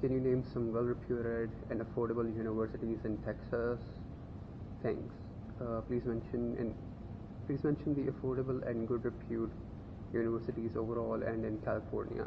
can you name some well-reputed and affordable universities in Texas? Thanks. Please mention the affordable and good repute universities overall and in California.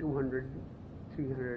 200, 300,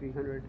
300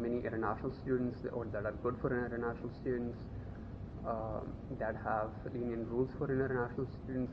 many international students or that are good for international students, that have lenient rules for international students.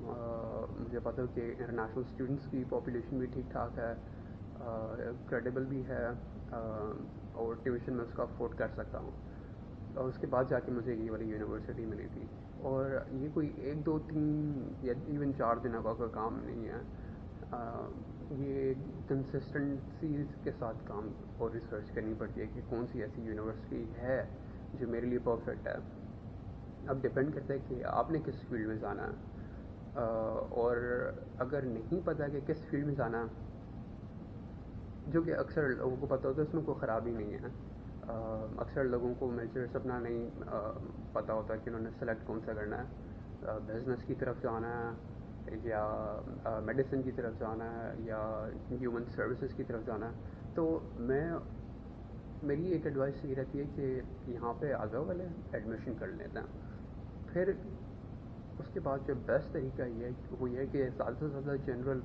مجھے پتہ ہو کہ international students کی population بھی ٹھیک ٹھاک ہے, credible بھی ہے, اور ٹیوشن میں اس کو افورڈ کر سکتا ہوں. اور اس کے بعد جا کے مجھے یہ والی یونیورسٹی ملی تھی. اور یہ کوئی 1 2 3 یا ایون 4 دنوں کا کوئی کام نہیں ہے, یہ کنسسٹنسیز کے ساتھ کام اور ریسرچ کرنی پڑتی ہے کہ کون سی ایسی یونیورسٹی ہے جو میرے لیے پرفیکٹ ہے. اب ڈپینڈ کرتا ہے کہ آپ نے کس فیلڈ میں جانا ہے, اور اگر نہیں پتہ کہ کس فیلڈ میں جانا ہے, جو کہ اکثر لوگوں کو پتہ ہوتا ہے, اس میں کوئی خرابی نہیں ہے. اکثر لوگوں کو میجرس اپنا نہیں پتہ ہوتا کہ انہوں نے سلیکٹ کون سا کرنا ہے, بزنس کی طرف جانا ہے یا میڈیسن کی طرف جانا ہے یا ہیومن سروسز کی طرف جانا ہے. تو میری ایک ایڈوائس یہ رہتی ہے کہ یہاں پہ آ جاؤ, والے ایڈمیشن کر لیتے ہیں. پھر اس کے بعد جو بیسٹ طریقہ یہ ہے وہ یہ ہے کہ زیادہ سے زیادہ جنرل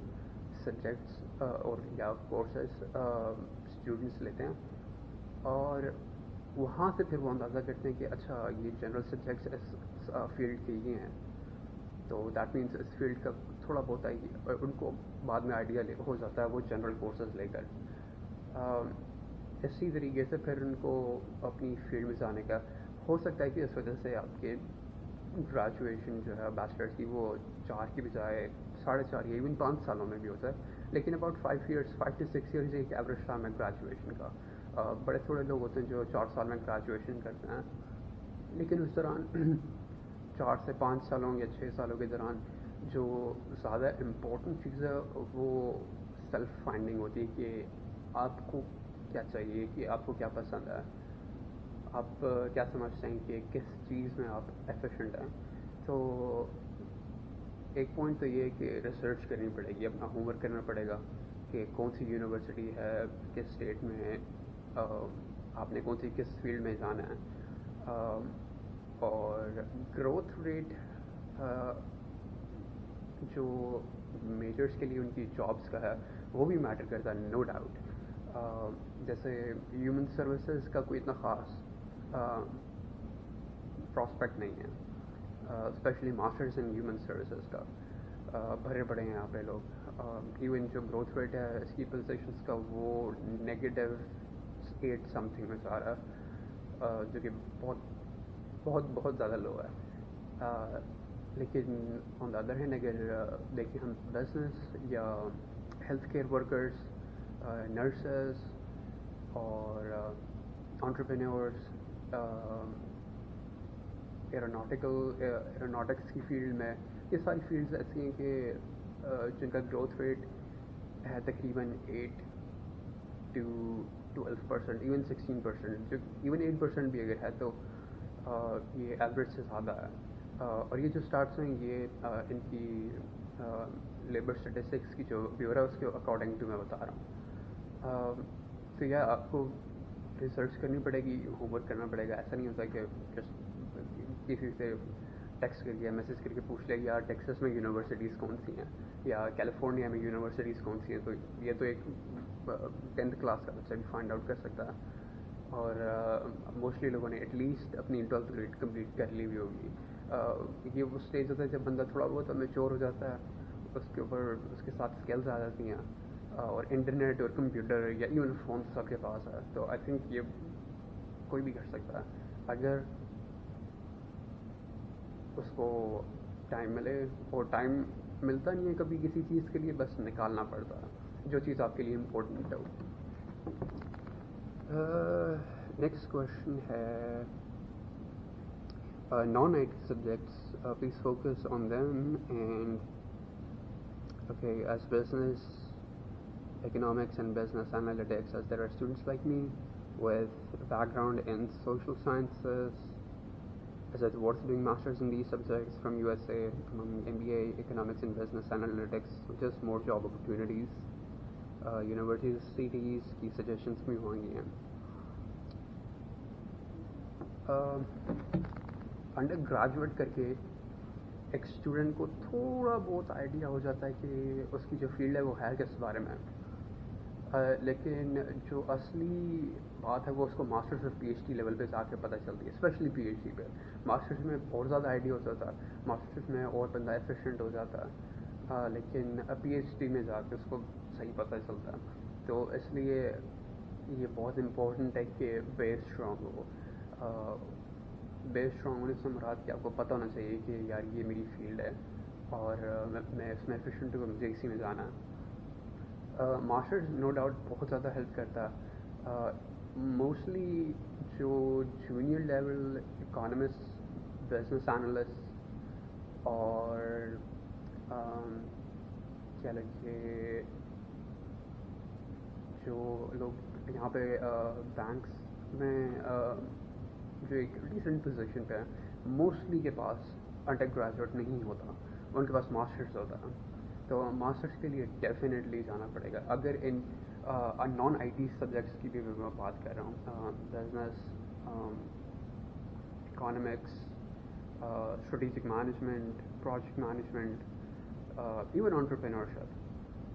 سبجیکٹس اور یا کورسز اسٹوڈنٹس لیتے ہیں, اور وہاں سے پھر وہ اندازہ کرتے ہیں کہ اچھا یہ جنرل سبجیکٹس اس فیلڈ کے یہ ہیں, تو دیٹ مینس اس فیلڈ کا تھوڑا بہت ان کو بعد میں آئیڈیا ہو جاتا ہے وہ جنرل کورسز لے کر. اسی طریقے سے پھر ان کو اپنی فیلڈ میں جانے کا ہو سکتا ہے کہ اس وجہ سے آپ کے گریجویشن جو ہے بیچلرس کی وہ 4 کی بجائے 4.5 یا ایون 5 سالوں میں بھی ہوتا ہے, لیکن اباؤٹ 5 to 6 ایئرز ایک ایوریج ٹائم ہے گریجویشن کا. بڑے تھوڑے لوگ ہوتے ہیں جو 4 سال میں گریجویشن کرتے ہیں, لیکن اس دوران 4 سے 5 سالوں یا 6 سالوں کے دوران جو زیادہ امپورٹنٹ چیز ہے وہ سیلف فائنڈنگ ہوتی ہے کہ آپ کو کیا چاہیے, کہ آپ کو کیا پسند ہے, آپ کیا سمجھتے ہیں کہ کس چیز میں آپ ایفیشینٹ ہیں. تو ایک پوائنٹ تو یہ ہے کہ ریسرچ کرنی پڑے گی, اپنا ہوم ورک کرنا پڑے گا کہ کون سی یونیورسٹی ہے, کس اسٹیٹ میں ہے, آپ نے کون سی کس فیلڈ میں جانا ہے. اور گروتھ ریٹ جو میجرس کے لیے ان کی جابس کا ہے وہ بھی میٹر کرتا ہے, نو ڈاؤٹ. جیسے ہیومن سروسز کا کوئی اتنا خاص پراسپیکٹ نہیں ہے, especially masters in human services کا بھرے پڑے ہیں یہاں پہ لوگ. ایون جو گروتھ ریٹ ہے اس کی پوزیشنس کا وہ -8 سم تھنگ میں جا رہا ہے, جو کہ بہت بہت بہت زیادہ لو ہے. لیکن آن دا ادر ہینڈ اگر دیکھیں ہم بزنس یا ہیلتھ کیئر ورکرز, نرسز اور انٹرپرینورز, ایروناٹکس کی فیلڈ میں, یہ ساری فیلڈز ایسی ہیں کہ جن کا گروتھ ریٹ ہے تقریباً 8 to 12%, ایون 16%, جو ایون 8% بھی اگر ہے تو یہ ایوریج سے زیادہ ہے. اور یہ جو اسٹارٹس ہیں یہ ان کی لیبر اسٹیٹسٹکس کی جو بیورو ہے اس کے اکارڈنگ ٹو میں بتا رہا ہوں. تو یہ آپ کو ریسرچ کرنی پڑے گی, ہوم ورک کرنا پڑے گا. ایسا نہیں ہوتا کہ کسی سے ٹیکسٹ کر کے میسیج کر کے پوچھ لے یا ٹیکسس میں یونیورسٹیز کون سی ہیں یا کیلیفورنیا میں یونیورسٹیز کون سی ہیں. تو یہ تو ایک 10th کلاس کا بچہ بھی فائنڈ آؤٹ کر سکتا ہے, اور موسٹلی لوگوں نے ایٹ لیسٹ اپنی 12th گریڈ کمپلیٹ کر لی ہوئی ہوگی. یہ وہ اسٹیج ہوتا ہے جب بندہ تھوڑا بہت میچور ہو جاتا ہے, اس کے اوپر اس کے ساتھ اسکلز آ جاتی ہیں, اور انٹرنیٹ اور کمپیوٹر یا ایون فون سب کے پاس ہے. تو آئی تھنک یہ کوئی بھی کر سکتا ہے اگر اس کو ٹائم ملے, اور ٹائم ملتا نہیں ہے کبھی کسی چیز کے لیے, بس نکالنا پڑتا ہے جو چیز آپ کے لیے امپورٹنٹ ہو. نیکسٹ کوشچن ہے non-IT subjects, please focus on them. And okay, as business economics and business analytics, as there are students like me with a background in social sciences, as it's worth doing masters in these subjects from USA, from MBA economics and business analytics, just more job opportunities. Universities کی suggestions بھی ہوئیں گی. Under graduate کر کے ایک student کو تھوڑا بہت آئیڈیا ہو جاتا ہے کہ اس کی جو فیلڈ ہے وہ ہے کس بارے میں. لیکن جو اصلی بات ہے وہ اس کو ماسٹرس اور پی ایچ ڈی لیول پہ جا کے پتہ چلتی ہے، اسپیشلی پی ایچ ڈی پہ۔ ماسٹرس میں اور زیادہ آئیڈیا ہوتا تھا، ماسٹرس میں اور بندہ ایفیشینٹ ہو جاتا، لیکن پی ایچ ڈی میں جا کے اس کو صحیح پتہ چلتا ہے۔ تو اس لیے یہ بہت امپورٹنٹ ہے کہ بیس اسٹرانگ ہو۔ بیس اسٹرانگ ہونے سے مراد کہ آپ کو پتہ ہونا چاہیے کہ یار یہ میری فیلڈ ہے اور میں اس میں ایفیشینٹ ہوں، مجھے اسی میں جانا ہے۔ ماسٹرز نو ڈاؤٹ بہت زیادہ ہیلپ کرتا ہے، موسٹلی جو junior level economist, business analyst اور کیا لگے جو لوگ یہاں پہ بینکس میں جو ایک ڈیسنٹ پوزیشن پہ ہیں، موسٹلی کے پاس انڈر گریجویٹ نہیں ہوتا، ان کے پاس ماسٹرز ہوتا ہے۔ تو ماسٹرس کے لیے ڈیفینیٹلی جانا پڑے گا۔ اگر ان نان آئی ٹی سبجیکٹس کی بھی میں بات کر رہا ہوں، business, economics, strategic management, project management, even entrepreneurship,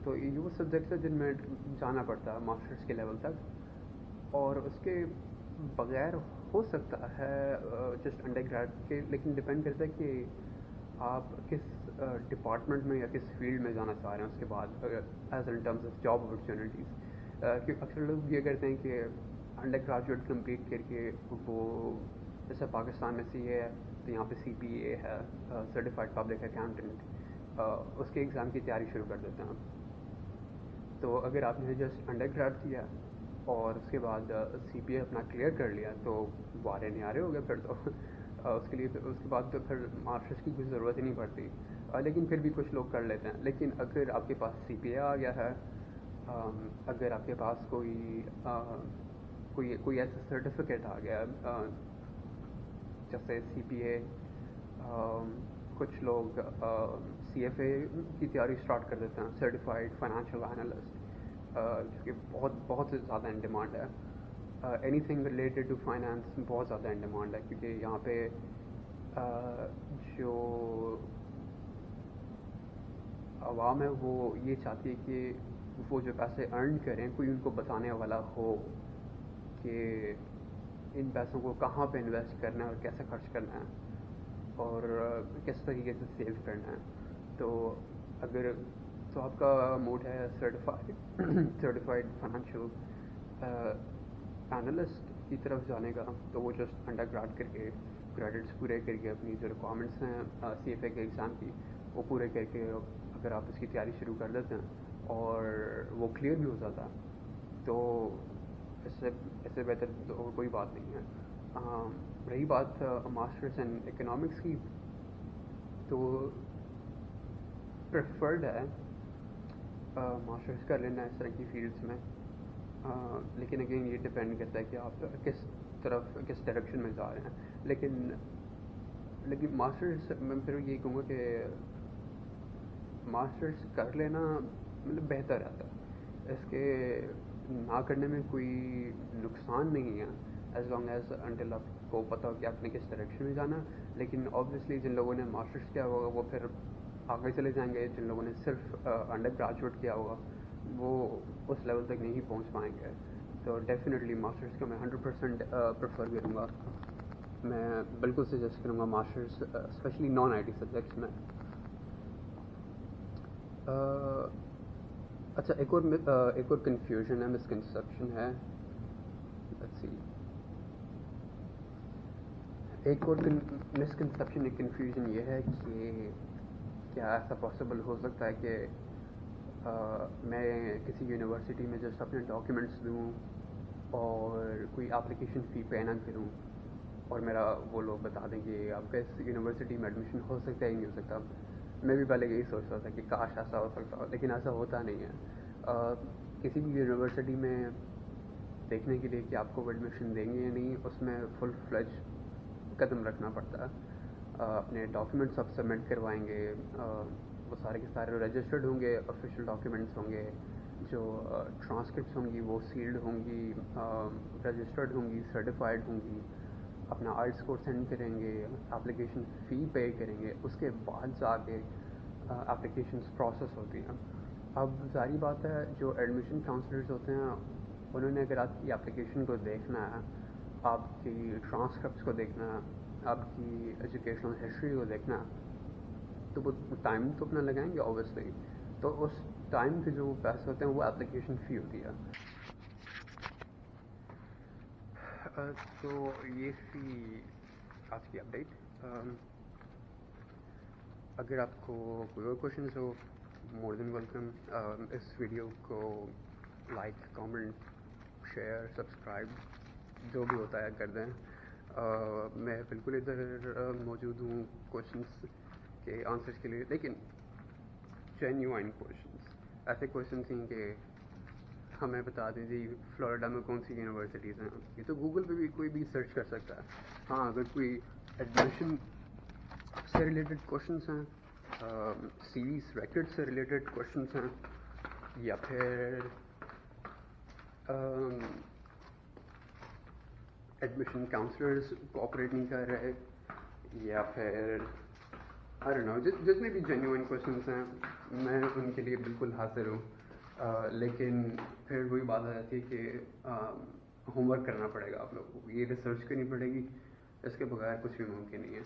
تو یہ وہ سبجیکٹس ہیں جن میں جانا پڑتا ہے ماسٹرس کے لیول تک، اور اس کے بغیر ہو سکتا ہے جسٹ انڈر گریڈ کے، لیکن ڈپینڈ کرتا ہے کہ آپ کس ڈپارٹمنٹ میں یا کس فیلڈ میں جانا چاہ رہے ہیں اس کے بعد، as in terms of job opportunities. کہ اکثر لوگ یہ کرتے ہیں کہ انڈر گریجویٹ کمپلیٹ کر کے وہ، جیسے پاکستان میں سی اے ہے تو یہاں پہ سی پی اے ہے، سرٹیفائڈ پبلک اکاؤنٹنٹ، اس کے ایگزام کی تیاری شروع کر دیتے ہیں۔ تو اگر آپ نے جسٹ انڈر گریڈ کیا اور اس کے بعد سی پی اے اپنا کلیئر کر لیا تو وارے نیارے ہو گئے پھر تو اس کے لیے اس کے بعد تو پھر ماسٹرس کی کوئی ضرورت ہی نہیں پڑتی، لیکن پھر بھی کچھ لوگ کر لیتے ہیں۔ لیکن اگر آپ کے پاس سی پی اے آ گیا ہے، اگر آپ کے پاس کوئی ایسا سرٹیفکیٹ آ گیا ہے، جیسے سی پی اے، کچھ لوگ سی ایف اے کی تیاری اسٹارٹ کر دیتے ہیں، سرٹیفائڈ فائنینشیل انالسٹ، جو کہ بہت بہت زیادہ ان ڈیمانڈ ہے۔ Anything related to finance بہت زیادہ ان ڈیمانڈ ہے، کیونکہ یہاں پہ جو عوام ہے وہ یہ چاہتی ہے کہ وہ جو پیسے ارن کریں کوئی ان کو بتانے والا ہو کہ ان پیسوں کو کہاں پہ انویسٹ کرنا ہے اور کیسے خرچ کرنا ہے اور کس طریقے سے سیو کرنا ہے۔ تو اگر تو آپ کا موڈ ہے سرٹیفائڈ فائنینشیل انالسٹ کی طرف جانے کا، تو وہ جسٹ انڈر گریڈ کر کے کریڈٹس پورے کر کے اپنی جو ریکوائرمنٹس ہیں سی ایف اے کے ایگزام کی وہ پورے کر کے اگر آپ اس کی تیاری شروع کر دیتے ہیں اور وہ کلیئر بھی ہو جاتا ہے تو اس سے بہتر تو کوئی بات نہیں ہے۔ رہی بات ماسٹرس ان اکنامکس کی، تو پریفرڈ ہے ماسٹرس کر لینا اس طرح کی فیلڈس میں، لیکن اگین یہ ڈپینڈ کرتا ہے کہ آپ کس طرف کس ڈائریکشن میں جا رہے ہیں۔ لیکن ماسٹرس میں پھر یہ کہوں گا کہ ماسٹرس کر لینا مطلب بہتر رہتا ہے، اس کے نہ کرنے میں کوئی نقصان نہیں ہے، ایز لانگ ایز انٹل آپ کو پتہ ہو کہ آپ نے کس ڈائریکشن میں جانا۔ لیکن آبویسلی جن لوگوں نے ماسٹرس کیا ہوگا وہ پھر آگے چلے جائیں گے، جن لوگوں نے صرف انڈر گریجویٹ کیا ہوگا وہ اس لیول تک نہیں پہنچ پائیں گے۔ تو ڈیفینیٹلی ماسٹرس کو میں 100% پریفر کروں گا، میں بالکل سجیسٹ کروں گا masters, especially non I T subjects میں۔ اچھا، ایک اور کنفیوژن ہے، مسکنسیپشن ہے، ایک اور مسکنسیپشن، ایک کنفیوژن یہ ہے کہ کیا ایسا پاسبل ہو سکتا ہے کہ میں کسی یونیورسٹی میں جسٹ اپنے ڈاکیومنٹس دوں اور کوئی اپلیکیشن فی پے نہ کروں اور میرا وہ لوگ بتا دیں کہ آپ کا اس یونیورسٹی میں ایڈمیشن ہو سکتا ہے ہی نہیں ہو سکتا۔ میں بھی پہلے یہی سوچتا تھا کہ کاش ایسا ہو سکتا ہو، لیکن ایسا ہوتا نہیں ہے۔ کسی بھی یونیورسٹی میں دیکھنے کے لیے کہ آپ کو ایڈمیشن دیں گے یا نہیں، اس میں فل فلیج قدم رکھنا پڑتا ہے، اپنے ڈاکیومنٹس آپ سبمٹ کروائیں گے، وہ سارے کے سارے رجسٹرڈ ہوں گے، آفیشیل ڈاکیومنٹس ہوں گے، جو ٹرانسکرپٹس ہوں گی وہ سیلڈ ہوں گی، رجسٹرڈ ہوں گی، سرٹیفائڈ ہوں گی، اپنا آئی اسکور سینڈ کریں گے، اپلیکیشن فی پے کریں گے، اس کے بعد جا کے اپلیکیشنس پروسیس ہوتی ہیں۔ اب ظاہری بات ہے جو ایڈمیشن کاؤنسلرز ہوتے ہیں انہوں نے اگر آپ کی اپلیکیشن کو دیکھنا ہے، آپ کی ٹرانسکرپٹس کو دیکھنا ہے، آپ کی ایجوکیشنل ہسٹری کو دیکھنا ہے، تو وہ ٹائم تو اپنا لگائیں گے اوبیسلی، تو اس ٹائم کے جو پیسے ہوتے ہیں وہ اپلیکیشن فی ہوتی ہے. تو یہ تھی آج کی اپڈیٹ. اگر آپ کو کوئی اور کوشچنز ہو مور دین ویلکم. اس ویڈیو کو لائک، کامنٹ، شیئر، سبسکرائب جو بھی ہوتا ہے کر دیں. میں بالکل ادھر موجود ہوں کوشچنس کے آنسرس کے لیے، لیکن جینیوائن کوشچنس، ایسے کوشچنس ہیں کہ ہمیں بتا دیں جی فلوریڈا میں کون سی یونیورسٹیز ہیں. یہ تو گوگل پہ بھی کوئی بھی سرچ کر سکتا ہے. ہاں اگر کوئی ایڈمیشن سے ریلیٹڈ کوشچنس ہیں، سیریز ریکڈ سے ریلیٹڈ کوشچنس ہیں، یا پھر ایڈمیشن کاؤنسلرز کوآپریٹ نہیں کر رہے، یا پھر آئی ڈونٹ نو، جتنے بھی جینیوئن کوشچنس ہیں میں ان کے لیے بالکل حاضر ہوں. لیکن پھر وہی بات آ جاتی ہے کہ ہوم ورک کرنا پڑے گا آپ لوگوں کو، یہ ریسرچ کرنی پڑے گی، اس کے بغیر کچھ بھی ممکن نہیں ہے.